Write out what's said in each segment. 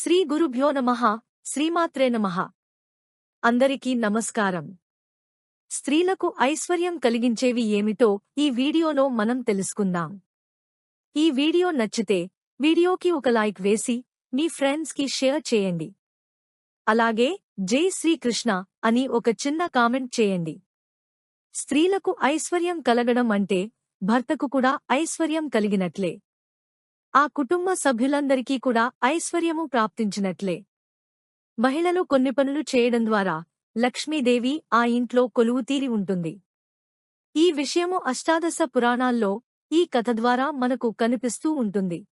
శ్రీ గురుభ్యో నమః. శ్రీమాత్రే నమః. అందరికీ నమస్కారం. స్త్రీలకు ఐశ్వర్యం కలిగించేవి ఏమిటో ఈ వీడియోలో మనం తెలుసుకుందాం. ఈ వీడియో నచ్చితే వీడియోకి ఒక లైక్ వేసి మీ ఫ్రెండ్స్కి షేర్ చేయండి. అలాగే జై శ్రీకృష్ణ అని ఒక చిన్న కామెంట్ చేయండి. స్త్రీలకు ఐశ్వర్యం కలగడం అంటే భర్తకు కూడా ఐశ్వర్యం కలిగినట్లే. ఆ కుటుంబ సభ్యులందరికీ కూడా ఐశ్వర్యము ప్రాప్తించినట్లే. మహిళలు కొన్ని పనులు చేయడం ద్వారా లక్ష్మీదేవి ఆ ఇంట్లో కొలువుతీరి ఉంటుంది. ఈ విషయము అష్టాదశ పురాణాల్లో ఈ కథ ద్వారా మనకు కనిపిస్తూ ఉంటుంది.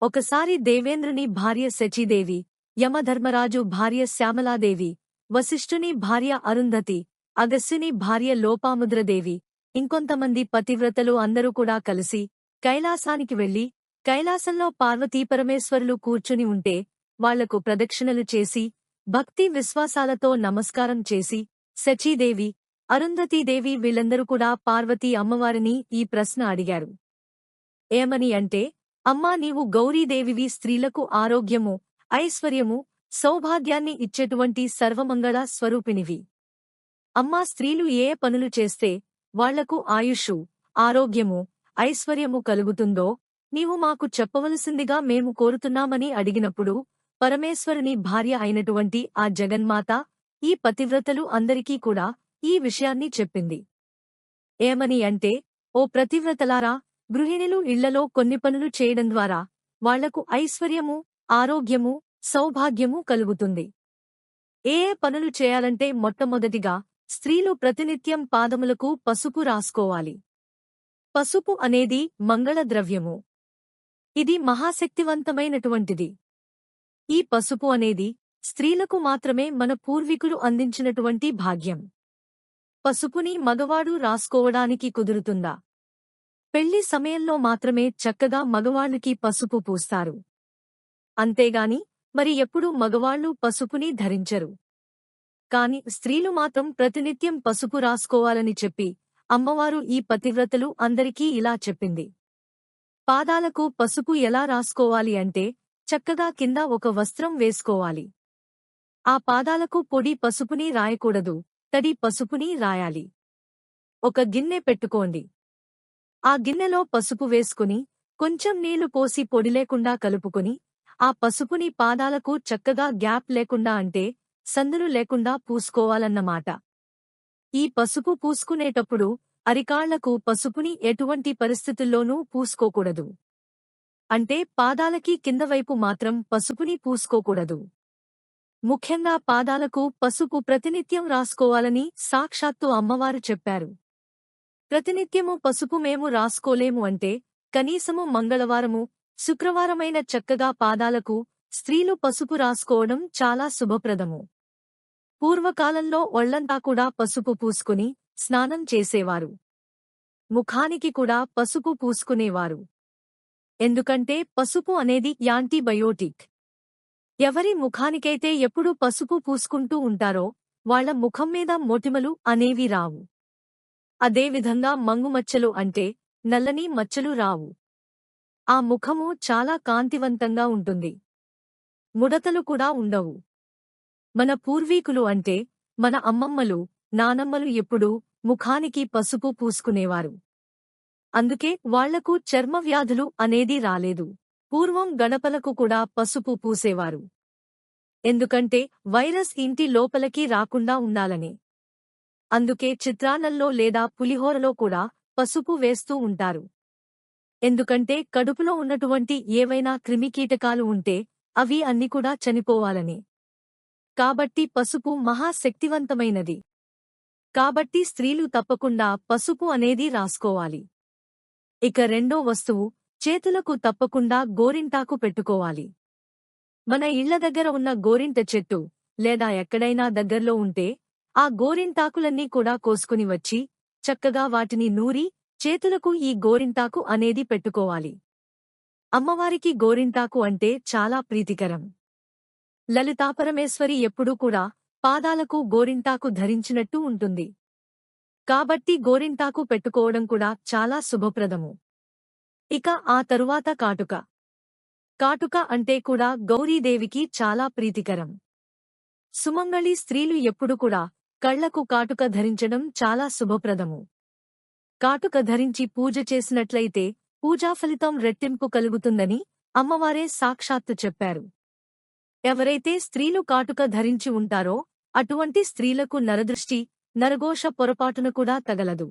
ఒకసారి దేవేంద్రుని భార్య శచీదేవి, యమధర్మరాజు భార్య శ్యామలాదేవి, వశిష్ఠుని భార్య అరుంధతి, అగస్త్యుని భార్య లోపాముద్రదేవి, ఇంకొంతమంది పతివ్రతలు అందరూ కూడా కలిసి కైలాసానికి వెళ్లి కైలాసంలో పార్వతీపరమేశ్వరులు కూర్చుని ఉంటే వాళ్లకు ప్రదక్షిణలు చేసి భక్తి విశ్వాసాలతో నమస్కారం చేసి శచీదేవి, అరుంధతీదేవి వీళ్లందరూ కూడా పార్వతీ అమ్మవారిని ఈ ప్రశ్న అడిగారు. ఏమని అంటే, అమ్మా, నీవు గౌరీదేవివి, స్త్రీలకు ఆరోగ్యము, ఐశ్వర్యము, సౌభాగ్యాన్ని ఇచ్చేటువంటి సర్వమంగళ స్వరూపిణివి. అమ్మా, స్త్రీలు ఏ పనులు చేస్తే వాళ్లకు ఆయుష్షు, ఆరోగ్యము, ఐశ్వర్యము కలుగుతుందో నీవు మాకు చెప్పవలసిందిగా మేము కోరుతున్నామని అడిగినప్పుడు పరమేశ్వరుని భార్య అయినటువంటి ఆ జగన్మాత ఈ పతివ్రతలు అందరికీ కూడా ఈ విషయాన్ని చెప్పింది. ఏమని అంటే, ఓ ప్రతివ్రతలారా, గృహిణులు ఇళ్లలో కొన్ని పనులు చేయడం ద్వారా వాళ్లకు ఐశ్వర్యము, ఆరోగ్యము, సౌభాగ్యము కలుగుతుంది. ఏ పనులు చేయాలంటే మొట్టమొదటిగా స్త్రీలు ప్రతినిత్యం పాదములకు పసుపు రాసుకోవాలి. పసుపు అనేది మంగళ ద్రవ్యము. ఇది మహాశక్తివంతమైనటువంటిది. ఈ పసుపు అనేది స్త్రీలకు మాత్రమే మన పూర్వీకులు అందించినటువంటి భాగ్యం. పసుపుని మగవాడు రాసుకోవడానికి కుదురుతుందా? పెళ్లి సమయంలో మాత్రమే చక్కగా మగవాళ్ళకి పసుపు పూస్తారు. అంతేగాని మరి ఎప్పుడూ మగవాళ్లు పసుపుని ధరించరు. కాని స్త్రీలు మాత్రం ప్రతినిత్యం పసుపు రాసుకోవాలని చెప్పి అమ్మవారు ఈ పతివ్రతలు అందరికీ ఇలా చెప్పింది. పాదాలకు పసుపు ఎలా రాసుకోవాలి అంటే, చక్కగా కింద ఒక వస్త్రం వేసుకోవాలి. ఆ పాదాలకు పొడి పసుపుని రాయకూడదు, తడి పసుపుని రాయాలి. ఒక గిన్నె పెట్టుకోండి. ఆ గిన్నెలో పసుపు వేసుకుని కొంచెం నీళ్లు పోసి పొడి లేకుండా కలుపుకొని ఆ పసుపుని పాదాలకు చక్కగా గ్యాప్ లేకుండా అంటే సందులు లేకుండా పూసుకోవాలన్నమాట. ఈ పసుపు పూసుకునేటప్పుడు అరికాళ్లకు పసుపుని ఎటువంటి పరిస్థితుల్లోనూ పూసుకోకూడదు. అంటే పాదాలకి కిందవైపు మాత్రం పసుపుని పూసుకోకూడదు. ముఖ్యంగా పాదాలకు పసుపు ప్రతినిత్యం రాసుకోవాలని సాక్షాత్తు అమ్మవారు చెప్పారు. ప్రతినిత్యము పసుపు మేము రాసుకోలేము అంటే కనీసము మంగళవారము, శుక్రవారమైన చక్కగా పాదాలకు స్త్రీలు పసుపు రాసుకోవడం చాలా శుభప్రదము. పూర్వకాలంలో ఒళ్లంతా కూడా పసుపు పూసుకుని స్నానం చేసేవారు. ముఖానికి కూడా పసుపు పూసుకునేవారు. ఎందుకంటే పసుపు అనేది యాంటీబయోటిక్. ఎవరి ముఖానికైతే ఎప్పుడూ పసుపు పూసుకుంటూ ఉంటారో వాళ్ల ముఖం మీద మొటిమలు అనేవి రావు. అదేవిధంగా మంగుమచ్చలు అంటే నల్లని మచ్చలు రావు. ఆ ముఖము చాలా కాంతివంతంగా ఉంటుంది. ముడతలు కూడా ఉండవు. మన పూర్వీకులు అంటే మన అమ్మమ్మలు, నానమ్మలు ఎప్పుడూ ముఖానికి పసుపు పూసుకునేవారు. అందుకే వాళ్లకు చర్మవ్యాధులు అనేది రాలేదు. పూర్వం గణపలకు కూడా పసుపు పూసేవారు. ఎందుకంటే వైరస్ ఇంటి లోపలికి రాకుండా ఉండాలని. అందుకే చిత్రాన్నంలో లేదా పులిహోరలో కూడా పసుపు వేస్తూ ఉంటారు. ఎందుకంటే కడుపులో ఉన్నటువంటి ఏవైనా క్రిమికీటకాలు ఉంటే అవి అన్ని కూడా చనిపోవాలని. కాబట్టి పసుపు మహాశక్తివంతమైనది. కాబట్టి స్త్రీలు తప్పకుండా పసుపు అనేది రాసుకోవాలి. ఇక రెండో వస్తువు, చేతులకు తప్పకుండా గోరింటాకు పెట్టుకోవాలి. మన ఇళ్ల దగ్గర ఉన్న గోరింట చెట్టు లేదా ఎక్కడైనా దగ్గర్లో ఉంటే ఆ గోరింటాకులన్నీ కూడా కోసుకుని వచ్చి చక్కగా వాటిని నూరి చేతులకు ఈ గోరింటాకు అనేది పెట్టుకోవాలి. అమ్మవారికి గోరింటాకు అంటే చాలా ప్రీతికరం. లలితాపరమేశ్వరి ఎప్పుడూ కూడా పాదాలకు గోరింటాకు ధరించినట్టు ఉంటుంది. కాబట్టి గోరింటాకు పెట్టుకోవడం కూడా చాలా శుభప్రదము. ఇక ఆ తరువాత కాటుక. కాటుక అంటే కూడా గౌరీదేవికి చాలా ప్రీతికరం. సుమంగళి స్త్రీలు ఎప్పుడు కూడా కళ్లకు కాటుక ధరించడం చాలా శుభప్రదము. కాటుక ధరించి పూజ చేసినట్లయితే పూజా ఫలితం రెట్టింపు కలుగుతుందని అమ్మవారే సాక్షాత్తు చెప్పారు. ఎవరైతే స్త్రీలు కాటుక ధరించి ఉంటారో అటువంటి స్త్రీలకు నరదృష్టి, నరఘోష పొరపాటున కూడా తగలదు.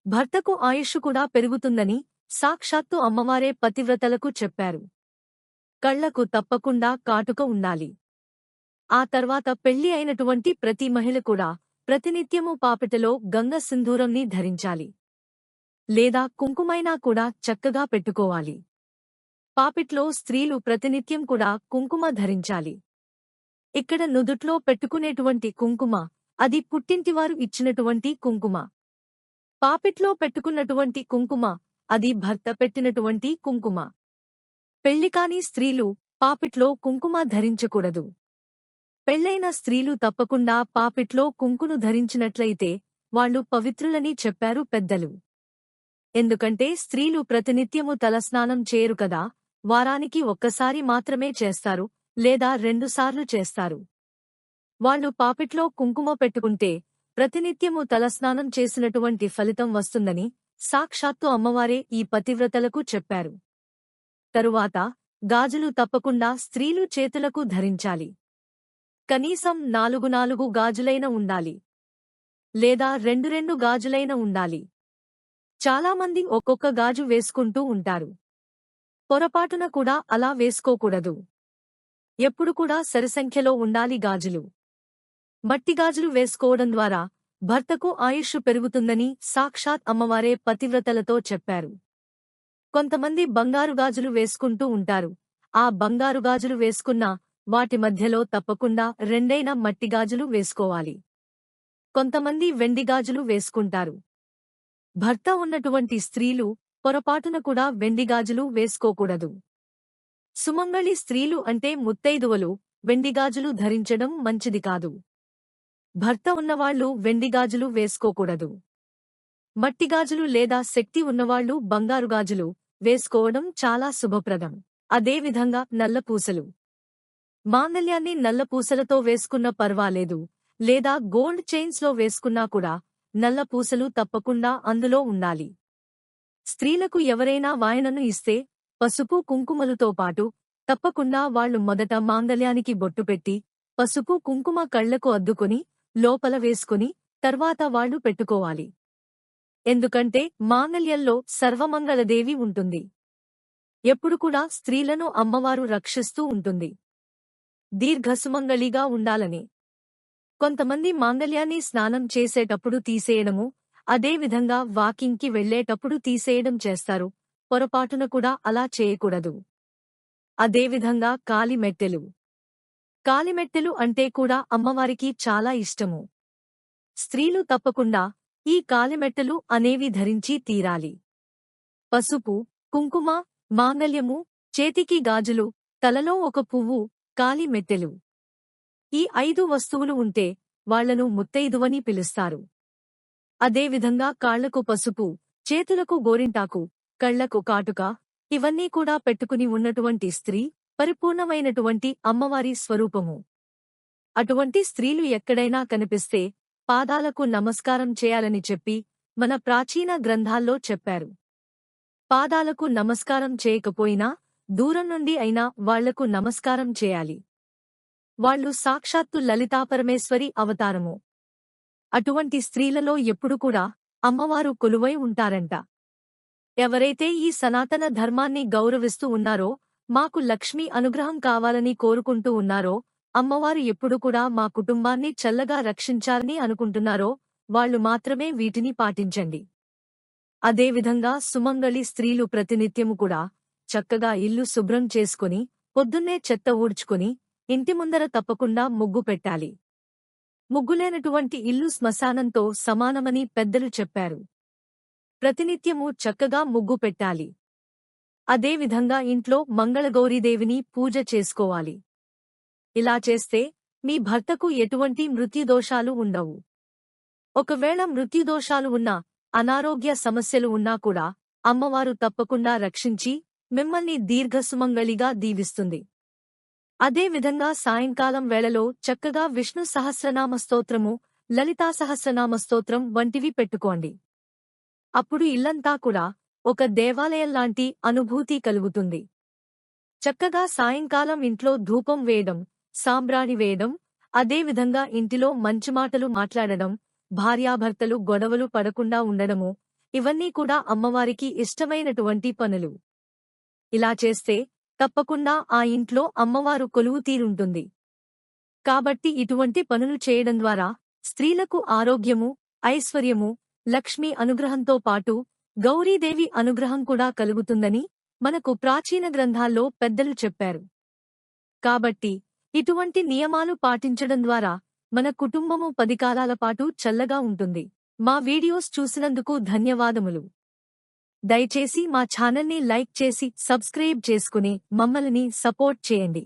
భర్తకు ఆయుష్షు కూడా పెరుగుతుందని సాక్షాత్తు అమ్మవారే పతివ్రతలకు చెప్పారు. కళ్లకు తప్పకుండా కాటుక ఉండాలి. ఆ తర్వాత పెళ్లి అయినటువంటి ప్రతి మహిళ కూడా ప్రతినిత్యము పాపిటలో గంగ సింధూరంని ధరించాలి. లేదా కుంకుమైనా కూడా చక్కగా పెట్టుకోవాలి. పాపిట్లో స్త్రీలు ప్రతినిత్యం కూడా కుంకుమ ధరించాలి. ఇక్కడ నుదుట్లో పెట్టుకునేటువంటి కుంకుమ అది పుట్టింటివారు ఇచ్చినటువంటి కుంకుమ. పాపిట్లో పెట్టుకున్నటువంటి కుంకుమ అది భర్త పెట్టినటువంటి కుంకుమ. పెళ్లికాని స్త్రీలు పాపిట్లో కుంకుమ ధరించకూడదు. పెళ్లైన స్త్రీలు తప్పకుండా పాపిట్లో కుంకును ధరించినట్లయితే వాళ్ళు పవిత్రులని చెప్పారు పెద్దలు. ఎందుకంటే స్త్రీలు ప్రతినిత్యము తలస్నానం చేయరు కదా, వారానికి ఒక్కసారి మాత్రమే చేస్తారు లేదా 2 సార్లు చేస్తారు. వాళ్ళు పాపిట్లో కుంకుమ పెట్టుకుంటే ప్రతినిత్యము తలస్నానం చేసినటువంటి ఫలితం వస్తుందని సాక్షాత్తు అమ్మవారే ఈ పతివ్రతలకు చెప్పారు. తరువాత గాజులు తప్పకుండా స్త్రీలు చేతులకు ధరించాలి. కనీసం 4 గాజులైన ఉండాలి. లేదా 2 గాజులైన ఉండాలి. చాలామంది ఒక్కొక్క గాజు వేసుకుంటూ ఉంటారు. పొరపాటున కూడా అలా వేసుకోకూడదు. ఎప్పుడు కూడా సరిసంఖ్యలో ఉండాలి గాజులు. మట్టి గాజులు వేసుకోవడం ద్వారా భర్తకు ఆయుష్షు పెరుగుతుందని సాక్షాత్ అమ్మవారే పతివ్రతలతో చెప్పారు. కొంతమంది బంగారు గాజులు వేసుకుంటూ ఉంటారు. ఆ బంగారు గాజులు వేసుకున్నా వాటి మధ్యలో తప్పకుండా 2 మట్టి గాజులు వేసుకోవాలి. కొంతమంది వెండి గాజులు వేసుకుంటారు. భర్త ఉన్నటువంటి స్త్రీలు పొరపాటున కూడా వెండి గాజులు వేసుకోకూడదు. సుమంగళి స్త్రీలు అంటే ముత్తైదువలు వెండిగాజులు ధరించడం మంచిది కాదు. భర్త ఉన్నవాళ్లు వెండిగాజులు వేసుకోకూడదు. మట్టిగాజులు లేదా శక్తి ఉన్నవాళ్లు బంగారుగాజులు వేసుకోవడం చాలా శుభప్రదం. అదేవిధంగా నల్లపూసలు. మాంగళ్యాన్ని నల్లపూసలతో వేసుకున్న పర్వాలేదు, లేదా గోల్డ్ చైన్స్లో వేసుకున్నా కూడా నల్లపూసలు తప్పకుండా అందులో ఉండాలి. స్త్రీలకు ఎవరైనా వాయనను ఇస్తే పసుపు కుంకుమలతో పాటు తప్పకుండా వాళ్లు మొదట మాంగళ్యానికి బొట్టు పెట్టి పసుపు కుంకుమ కళ్లకు అద్దుకొని లోపల వేసుకుని తర్వాత వాళ్లు పెట్టుకోవాలి. ఎందుకంటే మాంగళ్యంలో సర్వమంగళదేవి ఉంటుంది. ఎప్పుడు కూడా స్త్రీలను అమ్మవారు రక్షిస్తూ ఉంటుంది. దీర్ఘసుమంగళిగా ఉండాలని. కొంతమంది మాంగళ్యాన్ని స్నానం చేసేటప్పుడు తీసేయడము, అదేవిధంగా వాకింగ్కి వెళ్లేటప్పుడు తీసేయడం చేస్తారు. పొరపాటున కూడా అలా చేయకూడదు. అదేవిధంగా కాలిమెట్టెలు. కాలిమెట్టెలు అంటే కూడా అమ్మవారికి చాలా ఇష్టము. స్త్రీలు తప్పకుండా ఈ కాలిమెట్టెలు అనేవి ధరించి తీరాలి. పసుపు, కుంకుమ, మాంగళ్యము, చేతికి గాజులు, తలలో ఒక పువ్వు, కాలిమెట్టెలు. ఈ 5 వస్తువులు ఉంటే వాళ్లను ముత్తైదువని పిలుస్తారు. అదేవిధంగా కాళ్లకు పసుపు, చేతులకు గోరింటాకు, కళ్లకు కాటుక, ఇవన్నీ కూడా పెట్టుకుని ఉన్నటువంటి స్త్రీ పరిపూర్ణమైనటువంటి అమ్మవారి స్వరూపము. అటువంటి స్త్రీలు ఎక్కడైనా కనిపిస్తే పాదాలకు నమస్కారం చేయాలని చెప్పి మన ప్రాచీన గ్రంథాల్లో చెప్పారు. పాదాలకు నమస్కారం చేయకపోయినా దూరం నుండి అయినా వాళ్లకు నమస్కారం చేయాలి. వాళ్లు సాక్షాత్తు లలితాపరమేశ్వరి అవతారము. అటువంటి స్త్రీలలో ఎప్పుడు కూడా అమ్మవారు కొలువై ఉంటారంట. ఎవరైతే ఈ సనాతన ధర్మాన్ని గౌరవిస్తూ ఉన్నారో, మాకు లక్ష్మీ అనుగ్రహం కావాలని కోరుకుంటూ ఉన్నారో, అమ్మవారు ఎప్పుడు కూడా మా కుటుంబాన్ని చల్లగా రక్షించాలని అనుకుంటున్నారో వాళ్లు మాత్రమే వీటిని పాటించండి. అదేవిధంగా సుమంగళి స్త్రీలు ప్రతినిత్యము కూడా చక్కగా ఇల్లు శుభ్రం చేసుకుని పొద్దున్నే చెత్త ఊడ్చుకుని ఇంటి ముందర తప్పకుండా ముగ్గు పెట్టాలి. ముగ్గులేనటువంటి ఇల్లు శ్మశానంతో సమానమని పెద్దలు చెప్పారు. ప్రతినిత్యము చక్కగా ముగ్గు పెట్టాలి. అదేవిధంగా ఇంట్లో మంగళగౌరీదేవిని పూజ చేసుకోవాలి. ఇలా చేస్తే మీ భర్తకు ఎటువంటి మృత్యుదోషాలు ఉండవు. ఒకవేళ మృత్యుదోషాలు ఉన్నా, అనారోగ్య సమస్యలు ఉన్నా కూడా అమ్మవారు తప్పకుండా రక్షించి మిమ్మల్ని దీర్ఘసుమంగళిగా దీవిస్తుంది. అదే విధంగా సాయంకాలం వేళలో చక్కగా విష్ణు సహస్రనామ స్తోత్రము, లలితా సహస్రనామ స్తోత్రం వంటివి పెట్టుకోండి. అప్పుడు ఇల్లంతా కూడా ఒక దేవాలయంలాంటి అనుభూతి కలుగుతుంది. చక్కగా సాయంకాలం ఇంట్లో ధూపం వేయడం, సాంబ్రాణి వేయడం, అదేవిధంగా ఇంటిలో మంచి మాటలు మాట్లాడడం, భార్యాభర్తలు గొడవలు పడకుండా ఉండడము, ఇవన్నీ కూడా అమ్మవారికి ఇష్టమైనటువంటి పనులు. ఇలా చేస్తే తప్పకుండా ఆ ఇంట్లో అమ్మవారు కొలువుతీరుంటుంది. కాబట్టి ఇటువంటి పనులు చేయడం ద్వారా స్త్రీలకు ఆరోగ్యము, ఐశ్వర్యము, లక్ష్మీ అనుగ్రహంతో పాటు గౌరీదేవి అనుగ్రహం కూడా కలుగుతుందని మనకు ప్రాచీన గ్రంథాల్లో పెద్దలు చెప్పారు. కాబట్టి ఇటువంటి నియమాలు పాటించడం ద్వారా మన కుటుంబము 10 కాలాల పాటు చల్లగా ఉంటుంది. మా వీడియోస్ చూసినందుకు ధన్యవాదములు. దయచేసి మా ఛానల్ని లైక్ చేసి సబ్స్క్రైబ్ చేసుకుని మమ్మల్ని సపోర్ట్ చేయండి.